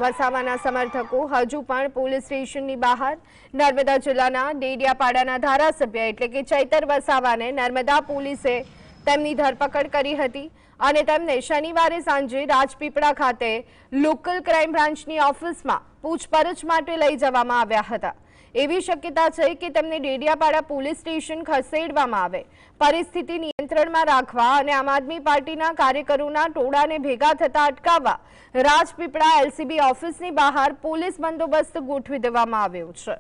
વસાવાના સમર્થકો હજુ પણ પોલીસ સ્ટેશનની બહાર નર્મદા જિલ્લાના ડેડિયાપાડાના ધારાસભ્ય એટલે કે ચૈતર વસાવાને નર્મદા પોલીસે તેમની ધરપકડ કરી હતી અને તેમને શનિવારે સાંજે રાજપીપળા ખાતે લોકલ ક્રાઇમ બ્રાન્ચની ઓફિસમાં પૂછપરછ માટે લઈ જવામાં આવ્યા હતા। એવી શક્યતા છે કે તેમને ડેડિયાપાડા પોલીસ સ્ટેશન ખસેડવામાં આવે। પરિસ્થિતિ નિયંત્રણમાં રાખવા અને આમ આદમી પાર્ટીના કાર્યકરોના ટોળાને ભેગા થતા અટકાવવા રાજપીપળા એલસીબી ઓફિસની બહાર પોલીસ બંદોબસ્ત ગોઠવી દેવામાં આવ્યો છે।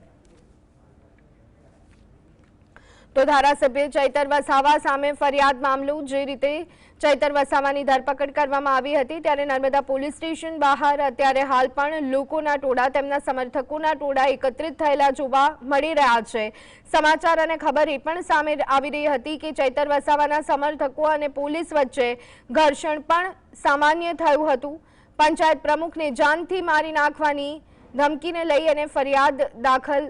તો ધારાસભ્ય ચૈતર વસાવા સામે ફરિયાદ મામલો જે રીતે ચૈતર વસાવાની ધરપકડ કરવામાં આવી હતી ત્યારે નર્મદા પોલીસ સ્ટેશન બહાર અત્યારે હાલ પણ લોકોના ટોળા તેમના સમર્થકોના ટોળા એકત્રિત થયેલા જોવા મળી રહ્યા છે। સમાચાર અને ખબર એ પણ સામે આવી રહી હતી કે ચૈતર વસાવાના સમર્થકો અને પોલીસ વચ્ચે ઘર્ષણ પણ સામાન્ય થયું હતું। પંચાયત પ્રમુખને જાનથી મારી નાખવાની ધમકીને લઈ અને ફરિયાદ દાખલ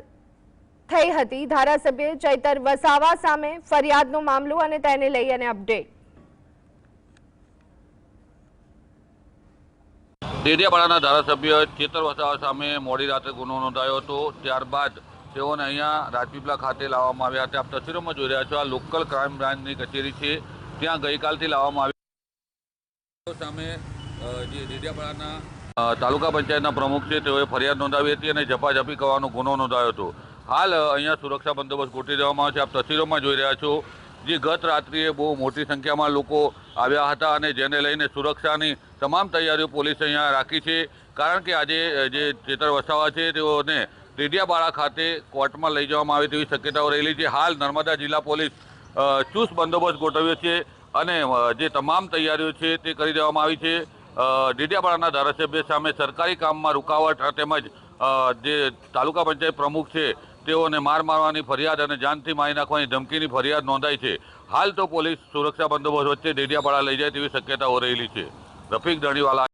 થઈ હતી। ધારાસભ્ય ચૈતર વસાવા સામે ફરિયાદનો મામલો અને તેને લઈ અને અપડેટ। ડેડિયાપાડાના ધારાસભ્ય ચૈતર વસાવા સામે મોડી રાત્રે ગુનો નોંધાયો હતો। ત્યારબાદ તેઓને અહીંયા રાજપીપળા ખાતે લાવવામાં આવ્યા હતા। આપ તસવીરોમાં જોઈ રહ્યા છો, આ લોકલ ક્રાઇમ બ્રાન્ચની કચેરી છે, ત્યાં ગઈકાલથી લાવવામાં આવી સામે જે ડેડિયાપાડાના તાલુકા પંચાયતના પ્રમુખ છે તેઓએ ફરિયાદ નોંધાવી હતી અને ઝપાઝપી કરવાનો ગુનો નોંધાયો હતો। હાલ અહીંયા સુરક્ષા બંદોબસ્ત ગોઠવી દેવામાં આવ્યો છે। આપ તસવીરોમાં જોઈ રહ્યા છો, જે ગત રાત્રિએ બહુ મોટી સંખ્યામાં લોકો આવ્યા હતા અને જેને લઈને સુરક્ષાની તમામ તૈયારીઓ પોલીસે અહીંયા રાખી છે। કારણ કે આજે જે ચૈતર વસાવા છે તેઓને ડેડિયાપાડા ખાતે કોર્ટમાં લઈ જવામાં આવે તેવી શક્યતાઓ રહેલી છે। હાલ નર્મદા જિલ્લા પોલીસ ચુસ્ત બંદોબસ્ત ગોઠવ્યો છે અને જે તમામ તૈયારીઓ છે તે કરી દેવામાં આવી છે। ડેડિયાપાડાના ધારાસભ્ય સામે સરકારી કામમાં રૂકાવટ તેમજ જે તાલુકા પંચાયત પ્રમુખ છે તેઓને મારવાની ફરિયાદ અને જાનથી મારી નાખવાની ધમકીની ફરિયાદ નોંધાઈ છે। હાલ તો પોલીસ સુરક્ષા બંદોબસ્ત વચ્ચે ડેડિયાપાડા લઈ જાય તેવી શક્યતાઓ રહેલી છે। રફીક ધણીવાલા।